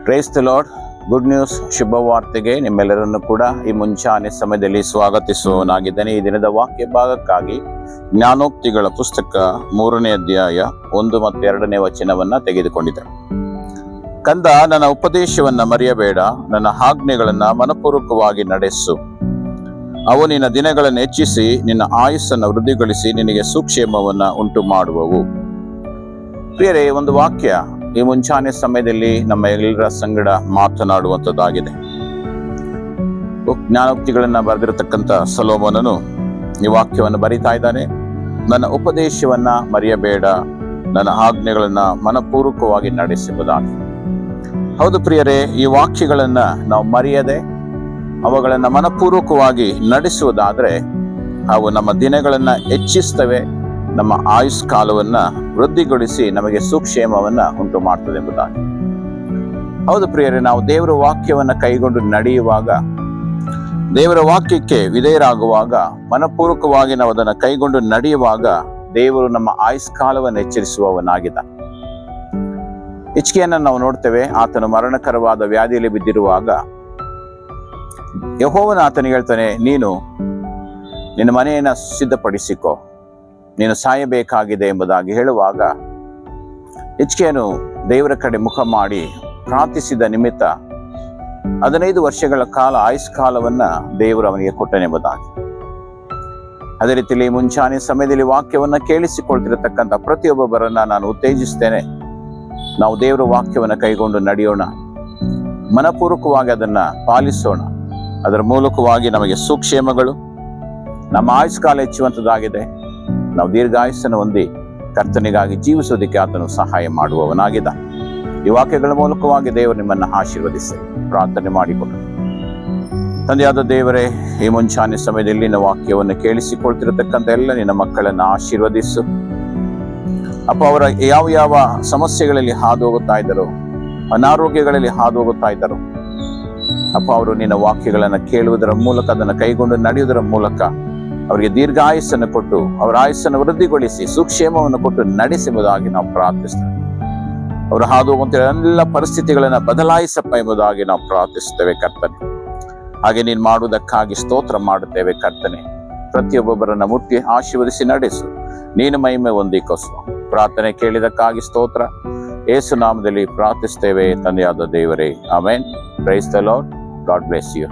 Price the lord. Good news, ಶುಭವಾರ್ತೆಗೆ ನಿಮ್ಮೆಲ್ಲರನ್ನು ಕೂಡ ಈ ಮುಂಚಾನೆ ಸಮಯದಲ್ಲಿ ಸ್ವಾಗತಿಸುವವನಾಗಿದ್ದೇನೆ. ಈ ದಿನದ ವಾಕ್ಯ ಭಾಗಕ್ಕಾಗಿ ಜ್ಞಾನೋಕ್ತಿಗಳ ಪುಸ್ತಕ 3ನೇ ಅಧ್ಯಾಯ 1 ಮತ್ತು 2ನೇ ವಚನವನ್ನ ತೆಗೆದುಕೊಂಡಿದ್ದೆ. ಕಂದ, ನನ್ನ ಉಪದೇಶವನ್ನ ಮರೆಯಬೇಡ, ನನ್ನ ಆಜ್ಞೆಗಳನ್ನ ಮನಪೂರ್ವಕವಾಗಿ ನಡೆಸು. ಅವು ನಿನ್ನ ದಿನಗಳನ್ನು ಹೆಚ್ಚಿಸಿ ನಿನ್ನ ಆಯುಸ್ಸನ್ನು ವೃದ್ಧಿಗೊಳಿಸಿ ನಿನಗೆ ಸುಕ್ಷೇಮವನ್ನ ಉಂಟು ಮಾಡುವವು. ಪ್ರಿಯರೇ, ಒಂದು ವಾಕ್ಯ ಈ ಮುಂಚಾನೆ ಸಮಯದಲ್ಲಿ ನಮ್ಮ ಎಲ್ಲರ ಸಂಗಡ ಮಾತನಾಡುವಂಥದ್ದಾಗಿದೆ. ಜ್ಞಾನೋಕ್ತಿಗಳನ್ನ ಬರೆದಿರತಕ್ಕಂಥ ಸೊಲೊಮೋನನು ಈ ವಾಕ್ಯವನ್ನು ಬರಿತಾ ಇದ್ದಾನೆ. ನನ್ನ ಉಪದೇಶವನ್ನ ಮರೆಯಬೇಡ, ನನ್ನ ಆಜ್ಞೆಗಳನ್ನ ಮನಪೂರ್ವಕವಾಗಿ ನಡೆಸುವುದಾಗಿ. ಹೌದು ಪ್ರಿಯರೇ, ಈ ವಾಕ್ಯಗಳನ್ನ ನಾವು ಮರೆಯದೆ ಅವುಗಳನ್ನ ಮನಪೂರ್ವಕವಾಗಿ ನಡೆಸುವುದಾದ್ರೆ ಅವು ನಮ್ಮ ದಿನಗಳನ್ನ ಹೆಚ್ಚಿಸ್ತವೆ, ನಮ್ಮ ಆಯುಷ್ ಕಾಲವನ್ನ ವೃದ್ಧಿಗೊಳಿಸಿ ನಮಗೆ ಸುಕ್ಷೇಮವನ್ನ ಉಂಟು ಮಾಡ್ತದೆ ಎಂಬುದಾಗಿ. ಹೌದು ಪ್ರಿಯರೇ, ನಾವು ದೇವರ ವಾಕ್ಯವನ್ನ ಕೈಗೊಂಡು ನಡೆಯುವಾಗ, ದೇವರ ವಾಕ್ಯಕ್ಕೆ ವಿಧೇಯರಾಗುವಾಗ, ಮನಪೂರ್ವಕವಾಗಿ ನಾವು ಅದನ್ನು ಕೈಗೊಂಡು ನಡೆಯುವಾಗ ದೇವರು ನಮ್ಮ ಆಯುಷ್ ಕಾಲವನ್ನು ಎಚ್ಚರಿಸುವವನಾಗಿದ್ದ. ಹಿಜ್ಕೀಯನನ್ನು ನಾವು ನೋಡ್ತೇವೆ. ಆತನು ಮರಣಕರವಾದ ವ್ಯಾಧಿಯಲ್ಲಿ ಬಿದ್ದಿರುವಾಗ ಯೆಹೋವನು ಆತನಿಗೆ ಹೇಳ್ತಾನೆ, ನೀನು ನಿನ್ನ ಮನೆಯನ್ನ ಸಿದ್ಧಪಡಿಸಿಕೋ, ನೀನು ಸಾಯಬೇಕಾಗಿದೆ ಎಂಬುದಾಗಿ ಹೇಳುವಾಗ ಹಿಜ್ಕೀಯನು ದೇವರ ಕಡೆ ಮುಖ ಮಾಡಿ ಪ್ರಾರ್ಥಿಸಿದ ನಿಮಿತ್ತ 15 ವರ್ಷಗಳ ಕಾಲ ಆಯುಷ್ ಕಾಲವನ್ನ ದೇವರು ಅವನಿಗೆ ಕೊಟ್ಟನೆಂಬುದಾಗಿ. ಅದೇ ರೀತಿಯಲ್ಲಿ ಮುಂಚಾನೆ ಸಮಯದಲ್ಲಿ ವಾಕ್ಯವನ್ನ ಕೇಳಿಸಿಕೊಳ್ತಿರತಕ್ಕಂಥ ಪ್ರತಿಯೊಬ್ಬೊಬ್ಬರನ್ನ ನಾನು ಉತ್ತೇಜಿಸ್ತೇನೆ. ನಾವು ದೇವರ ವಾಕ್ಯವನ್ನ ಕೈಗೊಂಡು ನಡೆಯೋಣ, ಮನಪೂರ್ವಕವಾಗಿ ಅದನ್ನ ಪಾಲಿಸೋಣ. ಅದರ ಮೂಲಕವಾಗಿ ನಮಗೆ ಸುಕ್ಷೇಮಗಳು, ನಮ್ಮ ಆಯುಷ್ ಕಾಲ ಹೆಚ್ಚುವಂಥದ್ದಾಗಿದೆ. ನಾವು ದೀರ್ಘಾಯುಸ್ಸನ್ನು ಹೊಂದಿ ಕರ್ತನಿಗಾಗಿ ಜೀವಿಸೋದಕ್ಕೆ ಆತನು ಸಹಾಯ ಮಾಡುವವನಾಗಿದ್ದ. ಈ ವಾಕ್ಯಗಳ ಮೂಲಕವಾಗಿ ದೇವರು ನಿಮ್ಮನ್ನು ಆಶೀರ್ವದಿಸಿ. ಪ್ರಾರ್ಥನೆ ಮಾಡಿಕೊಂಡು. ತಂದೆಯಾದ ದೇವರೇ, ಈ ಮುಂಚಾನೆ ಸಮಯದಲ್ಲಿ ನಿನ್ನ ವಾಕ್ಯವನ್ನು ಕೇಳಿಸಿಕೊಳ್ತಿರತಕ್ಕಂಥ ಎಲ್ಲ ನಿನ್ನ ಮಕ್ಕಳನ್ನು ಆಶೀರ್ವದಿಸು ಅಪ್ಪ. ಅವರ ಯಾವ ಯಾವ ಸಮಸ್ಯೆಗಳಲ್ಲಿ ಹಾದು ಹೋಗುತ್ತಾ ಇದ್ದಾರೋ, ಅನಾರೋಗ್ಯಗಳಲ್ಲಿ ಹಾದು ಹೋಗುತ್ತಾ ಇದ್ದಾರೋ ಅಪ್ಪ, ಅವರು ನಿನ್ನ ವಾಕ್ಯಗಳನ್ನು ಕೇಳುವುದರ ಮೂಲಕ, ಅದನ್ನು ಕೈಗೊಂಡು ನಡೆಯುವುದರ ಮೂಲಕ ಅವರಿಗೆ ದೀರ್ಘಾಯುಸ್ಸನ್ನು ಕೊಟ್ಟು ಅವರ ಆಯುಸ್ಸನ್ನು ವೃದ್ಧಿಗೊಳಿಸಿ ಸುಕ್ಷೇಮವನ್ನು ಕೊಟ್ಟು ನಡೆಸುವುದಾಗಿ ನಾವು ಪ್ರಾರ್ಥಿಸ್ತೇವೆ. ಅವರು ಹಾದು ಹೋಗುವಂತ ಎಲ್ಲ ಪರಿಸ್ಥಿತಿಗಳನ್ನ ಬದಲಾಯಿಸಪ್ಪ ಎಂಬುದಾಗಿ ನಾವು ಪ್ರಾರ್ಥಿಸ್ತೇವೆ ಕರ್ತನೆ. ಹಾಗೆ ನೀನು ಮಾಡುವುದಕ್ಕಾಗಿ ಸ್ತೋತ್ರ ಮಾಡುತ್ತೇವೆ ಕರ್ತನೆ. ಪ್ರತಿಯೊಬ್ಬೊಬ್ಬರನ್ನ ಮುಟ್ಟಿ ಆಶೀರ್ವದಿಸಿ ನಡೆಸು. ನೀನು ಮಹಿಮೆ ಹೊಂದಿಕೋಸು. ಪ್ರಾರ್ಥನೆ ಕೇಳಿದಕ್ಕಾಗಿ ಸ್ತೋತ್ರ. ಯೇಸು ನಾಮದಲ್ಲಿ ಪ್ರಾರ್ಥಿಸ್ತೇವೆ ತಂದೆಯಾದ ದೇವರೇ, amen. Praise the Lord. God bless you.